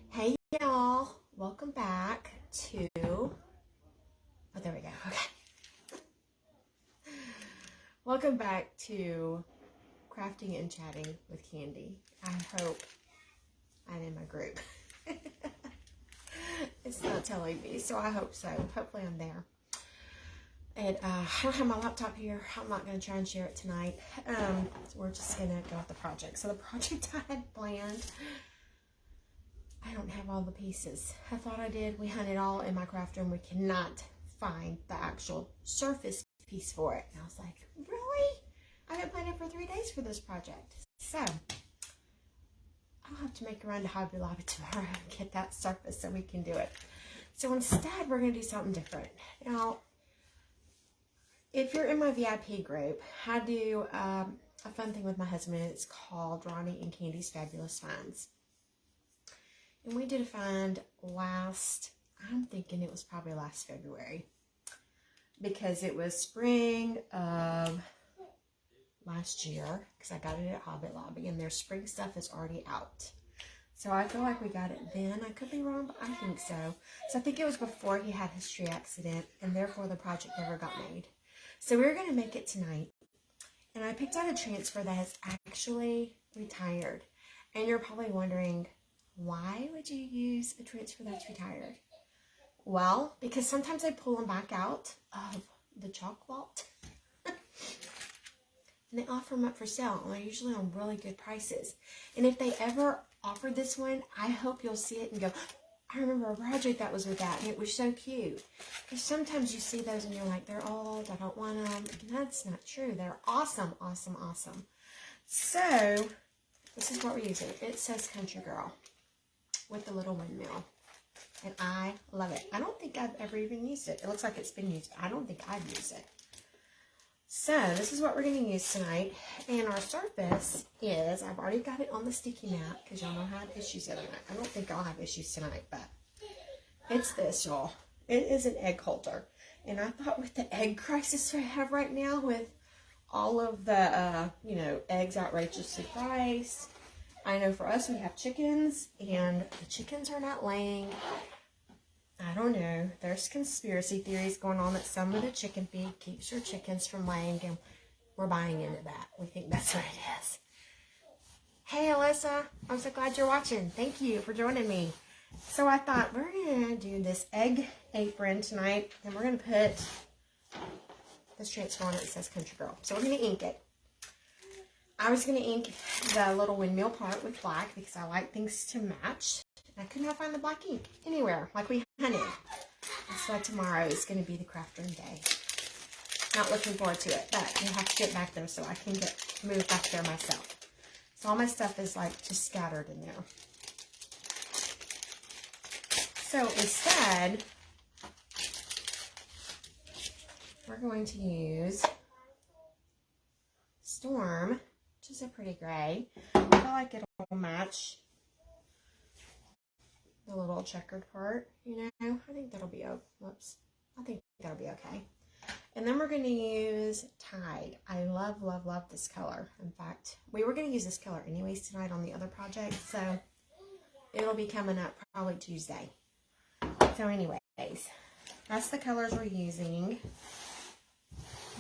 Hey y'all, welcome back to, oh there we go, okay. Welcome back to Crafting and Chatting with Candy. I hope I'm in my group. It's not telling me, so I hope so. Hopefully I'm there. And I don't have my laptop here. I'm not going to try and share it tonight. We're just going to go with the project. So the project I had planned, I don't have all the pieces. I thought I did. We hunted all in my craft room. We cannot find the actual surface piece for it. And I was like, really? I've been planning for 3 days for this project. So I'll have to make a run to Hobby Lobby tomorrow and get that surface so we can do it. So instead, we're going to do something different. Now, if you're in my VIP group, I do a fun thing with my husband. It's called Ronnie and Candy's Fabulous Finds. And we did a find I'm thinking it was probably last February. Because it was spring of last year. Because I got it at Hobby Lobby. And their spring stuff is already out. So I feel like we got it then. I could be wrong, but I think so. So I think it was before he had his tree accident. And therefore the project never got made. So we're going to make it tonight. And I picked out a transfer that has actually retired. And you're probably wondering, why would you use a transfer that's retired? Well, because sometimes I pull them back out of the chalk vault. And they offer them up for sale. And they're usually on really good prices. And if they ever offer this one, I hope you'll see it and go, I remember a project that was with that, and it was so cute. Because sometimes you see those and you're like, they're old, I don't want them. And that's not true. They're awesome, awesome, awesome. So, this is what we're using. It says Country Girl with the little windmill. And I love it. I don't think I've ever even used it. It looks like it's been used. I don't think I've used it. So, this is what we're going to use tonight. And our surface is, I've already got it on the sticky mat, because y'all know I had issues the other night. I don't think I'll have issues tonight, but it's this, y'all. It is an egg holder. And I thought with the egg crisis I have right now, with all of the, eggs outrageously priced. I know for us, we have chickens, and the chickens are not laying. I don't know. There's conspiracy theories going on that some of the chicken feed keeps your chickens from laying, and we're buying into that. We think that's what it is. Hey, Alyssa. I'm so glad you're watching. Thank you for joining me. So I thought we're going to do this egg apron tonight, and we're going to put this transfer on it that says Country Girl. So we're going to ink it. I was going to ink the little windmill part with black because I like things to match. I could not find the black ink anywhere, like we hunted. That's why tomorrow is going to be the craft room day. Not looking forward to it, but you'll have to get back there so I can move back there myself. So all my stuff is like just scattered in there. So instead, we're going to use Storm, which is a pretty gray. I feel like it'll match the little checkered part, I think that'll be, I think that'll be okay. And then we're going to use Tide. I love, love, love this color. In fact, we were going to use this color anyways tonight on the other project, so it'll be coming up probably Tuesday. So anyways, that's the colors we're using.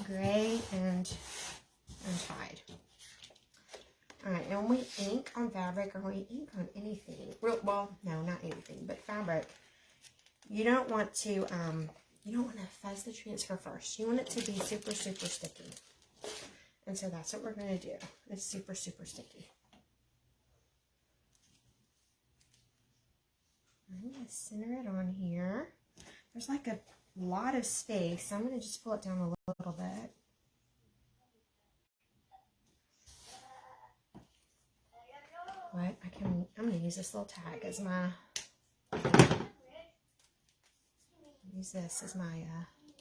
Gray and Tide. Alright, and when we ink on fabric, or when we ink on anything, well, no, not anything, but fabric, you don't want to fuzz the transfer first. You want it to be super, super sticky. And so that's what we're going to do. It's super, super sticky. I'm going to center it on here. There's like a lot of space, so I'm going to just pull it down a little bit. But I'm going to use this little tag as my, use this as my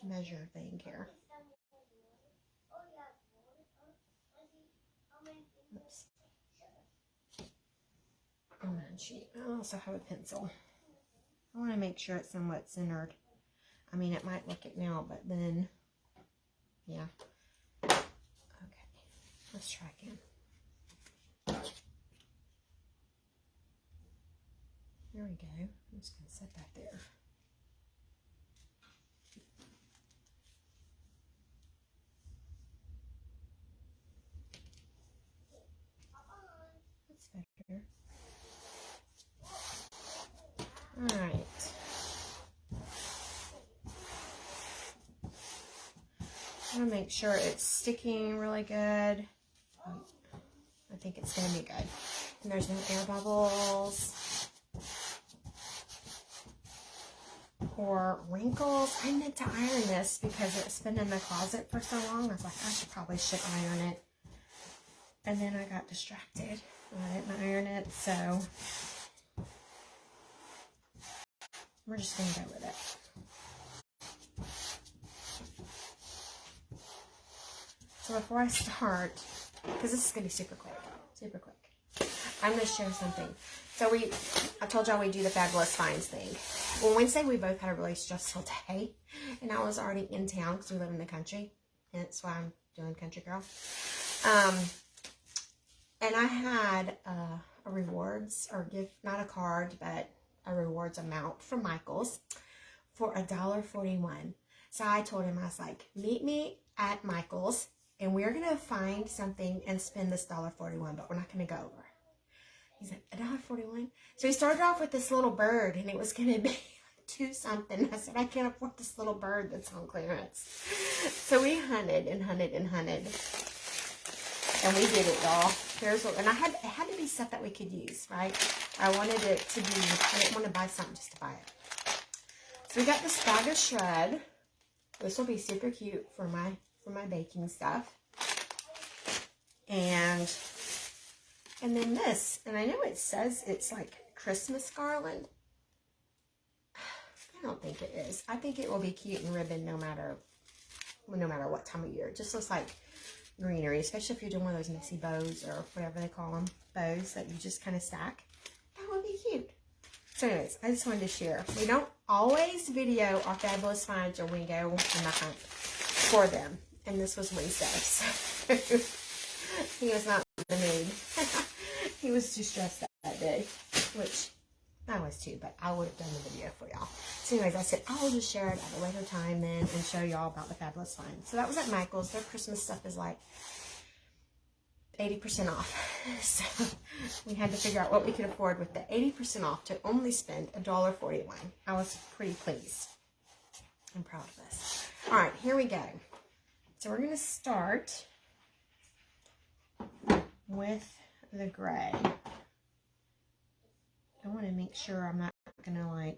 measure thing here. Oops. And then I also have a pencil. I want to make sure it's somewhat centered. I mean, it might look it now, but then, yeah. Okay, let's try again. There we go. I'm just going to set that there. That's better. All right. I'm going to make sure it's sticking really good. I think it's going to be good. And there's no air bubbles or wrinkles. I meant to iron this because it's been in the closet for so long. I was like, I should iron it. And then I got distracted and I didn't iron it. So we're just going to go with it. So before I start, because this is going to be super quick, I'm going to share something. So I told y'all we do the Fabulous Finds thing. Well, Wednesday we both had a really stressful day, and I was already in town because we live in the country, and that's why I'm doing Country Girl. And I had a rewards, or gift, not a card, but a rewards amount from Michael's for $1.41. So I told him, I was like, meet me at Michael's, and we're going to find something and spend this $1.41, but we're not going to go over. He's like, $1.41? So he started off with this little bird, and it was going to be $2 something. I said, I can't afford this little bird that's on clearance. So we hunted and hunted and hunted. And we did it, y'all. And it had to be stuff that we could use, right? I wanted it to be, I didn't want to buy something just to buy it. So we got this bag of shred. This will be super cute for my baking stuff. And then this, and I know it says it's like Christmas garland. I don't think it is. I think it will be cute and ribbon no matter what time of year. It just looks like greenery, especially if you're doing one of those mixie bows or whatever they call them, bows that you just kind of stack. That would be cute. So anyways, I just wanted to share. We don't always video our Fabulous Finds or we go on the hunt for them. And this was Wednesday, so he was not in the mood. He was too stressed that day, which I was too, but I would have done the video for y'all. So anyways, I said, I'll just share it at a later time then and show y'all about the Fabulous Finds. So that was at Michael's. Their Christmas stuff is like 80% off. So we had to figure out what we could afford with the 80% off to only spend $1.41. I was pretty pleased. I'm proud of this. All right, here we go. So we're going to start with the gray. I want to make sure I'm not going to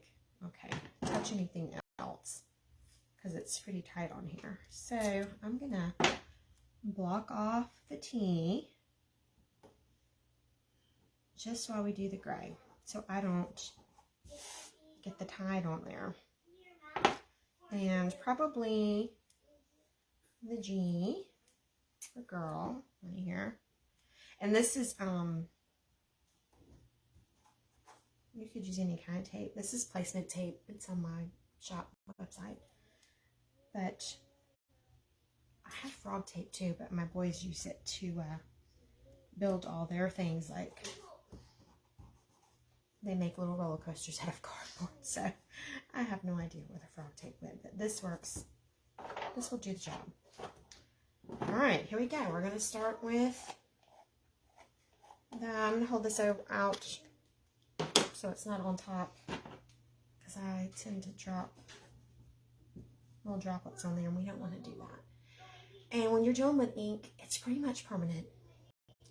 touch anything else because it's pretty tight on here. So I'm going to block off the T just while we do the gray so I don't get the tide on there. And probably the G for girl on here. And this is, you could use any kind of tape. This is placement tape. It's on my shop website. But I have frog tape too, but my boys use it to build all their things. Like, they make little roller coasters out of cardboard. So I have no idea where the frog tape went, but this works. This will do the job. All right, here we go. We're going to start with I'm going to hold this out so it's not on top because I tend to drop little droplets on there and we don't want to do that. And when you're dealing with ink, it's pretty much permanent.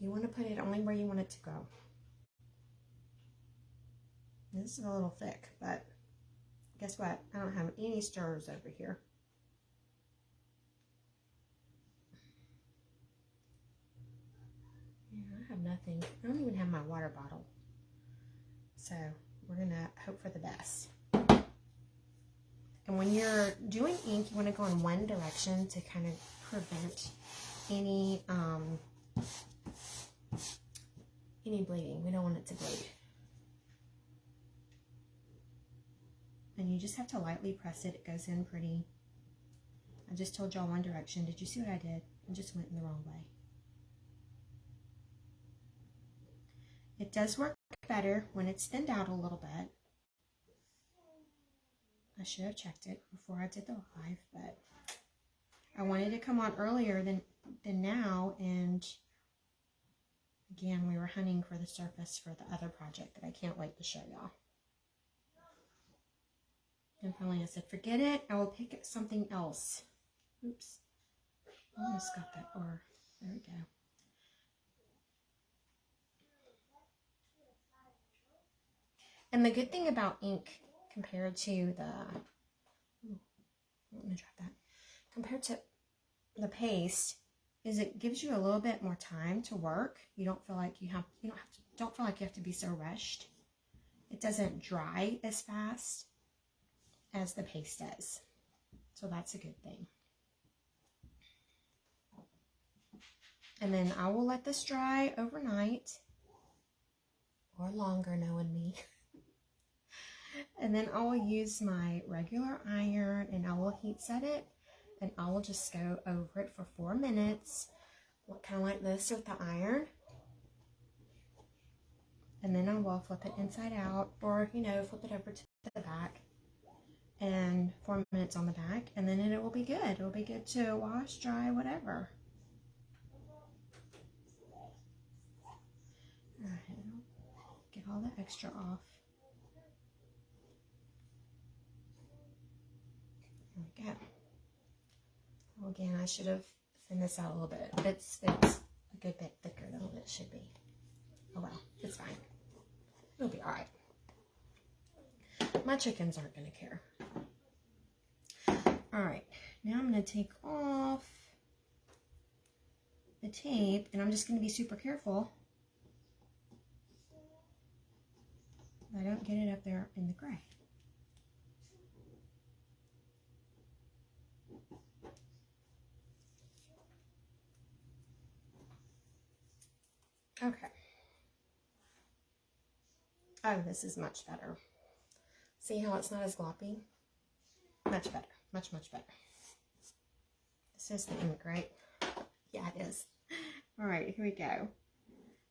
You want to put it only where you want it to go. This is a little thick, but guess what? I don't have any stirrers over here. I have nothing. I don't even have my water bottle. So we're going to hope for the best. And when you're doing ink, you want to go in one direction to kind of prevent any bleeding. We don't want it to bleed. And you just have to lightly press it. It goes in pretty. I just told y'all one direction. Did you see what I did? I just went in the wrong way. It does work better when it's thinned out a little bit. I should have checked it before I did the live, but I wanted to come on earlier than now, and again, we were hunting for the surface for the other project that I can't wait to show y'all. And finally I said, forget it, I will pick something else. Oops, almost got that, or there we go. And the good thing about ink compared to the, let me drop that, compared to the paste, is it gives you a little bit more time to work. You don't feel like you don't feel like you have to be so rushed. It doesn't dry as fast as the paste does. So that's a good thing. And then I will let this dry overnight or longer, knowing me. And then I will use my regular iron and I will heat set it, and I will just go over it for 4 minutes, kind of like this with the iron. And then I will flip it inside out, or flip it over to the back, and 4 minutes on the back, and then it will be good. It will be good to wash, dry, whatever. Alright, get all the extra off. There we go. Well, again, I should have thinned this out a little bit. It's a good bit thicker than what it should be. Oh well, it's fine. It'll be alright. My chickens aren't going to care. Alright, now I'm going to take off the tape, and I'm just going to be super careful that I don't get it up there in the gray. Okay. Oh, this is much better. See how it's not as gloppy? Much better. Much, much better. This is the ink, right? Yeah, it is. All right, here we go.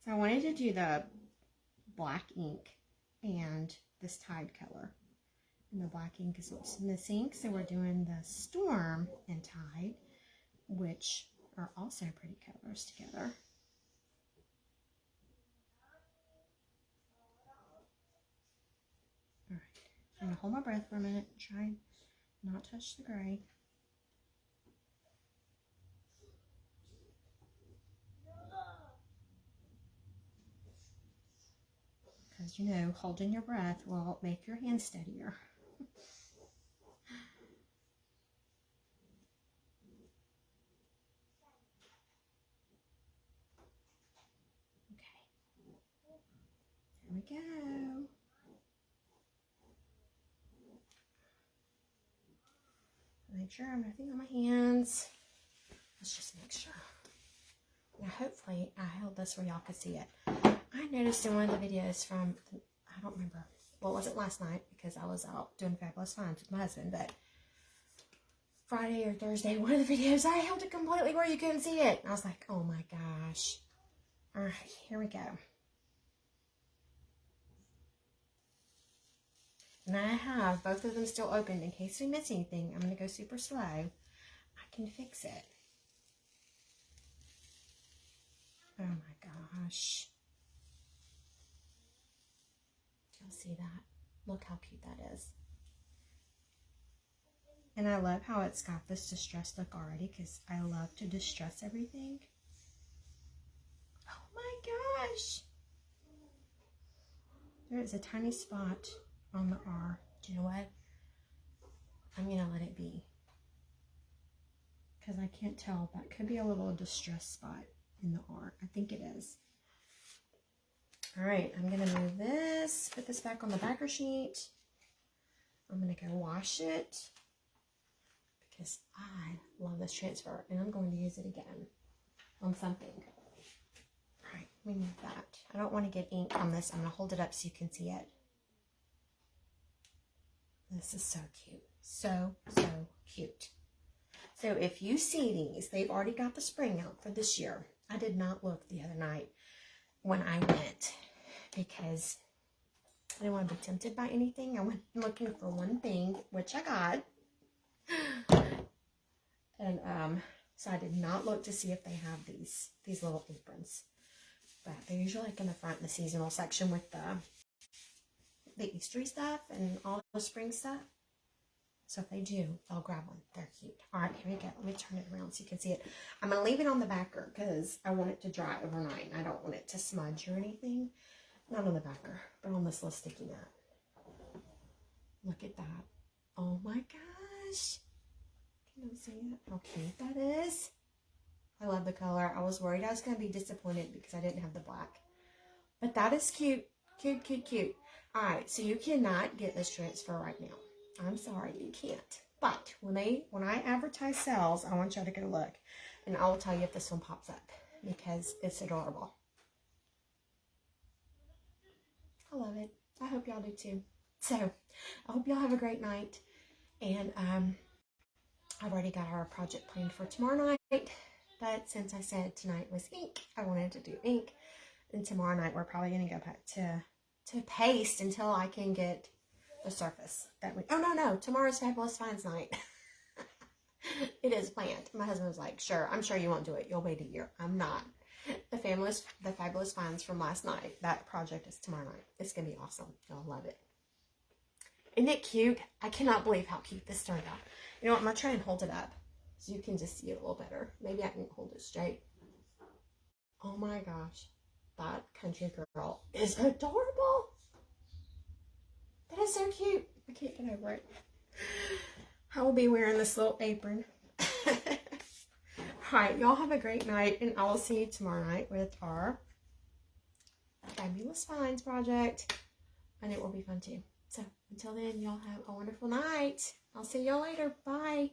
So I wanted to do the black ink and this Tide color. And the black ink is what's in this ink. So we're doing the Storm and Tide, which are also pretty colors together. All right, I'm gonna hold my breath for a minute and try and not touch the gray. Because holding your breath will make your hand steadier. Okay. There we go. Make sure I'm nothing on my hands. Let's just make sure. Now, hopefully, I held this where y'all could see it. I noticed in one of the videos from, I don't remember, well, it wasn't last night because I was out doing Fabulous Finds with my husband, but Friday or Thursday, one of the videos, I held it completely where you couldn't see it. And I was like, oh my gosh. All right, here we go. And I have both of them still open in case we miss anything. I'm going to go super slow. I can fix it. Oh my gosh. Do y'all see that? Look how cute that is. And I love how it's got this distressed look already, because I love to distress everything. Oh my gosh. There is a tiny spot on the R. Do you know what? I'm going to let it be. Because I can't tell. That could be a little distress spot in the R. I think it is. Alright, I'm going to move this. Put this back on the backer sheet. I'm going to go wash it. Because I love this transfer. And I'm going to use it again on something. Alright, let me move that. I don't want to get ink on this. I'm going to hold it up so you can see it. This is so cute. So, so cute. So if you see these, they've already got the spring out for this year. I did not look the other night when I went. because I didn't want to be tempted by anything. I went looking for one thing, which I got. And so I did not look to see if they have these little aprons. But they're usually like in the front in the seasonal section with the Eastery stuff and all the spring stuff. So if they do, I'll grab one. They're cute. All right, here we go. Let me turn it around so you can see it. I'm going to leave it on the backer because I want it to dry overnight. I don't want it to smudge or anything. Not on the backer, but on this little sticky mat. Look at that. Oh my gosh. Can you see it? How cute that is. I love the color. I was worried I was going to be disappointed because I didn't have the black. But that is cute. Cute, cute, cute. All right, so you cannot get this transfer right now. I'm sorry, you can't. But when I advertise sales, I want y'all to go look. And I will tell you if this one pops up because it's adorable. I love it. I hope y'all do too. So, I hope y'all have a great night. And I've already got our project planned for tomorrow night. But since I said tonight was ink, I wanted to do ink. And tomorrow night we're probably going to go back to paste until I can get the surface. No, tomorrow's Fabulous Finds night. It is planned. My husband was like, sure, I'm sure you won't do it. You'll wait a year. I'm not. The Fabulous Finds from last night, that project is tomorrow night. It's going to be awesome. You'll love it. Isn't it cute? I cannot believe how cute this turned out. You know what? I'm going to try and hold it up so you can just see it a little better. Maybe I can hold it straight. Oh my gosh. That country girl is adorable. That is so cute. I can't get over it. I will be wearing this little apron. Alright, y'all have a great night, and I will see you tomorrow night with our Fabulous Finds project. And it will be fun too. So, until then, y'all have a wonderful night. I'll see y'all later. Bye.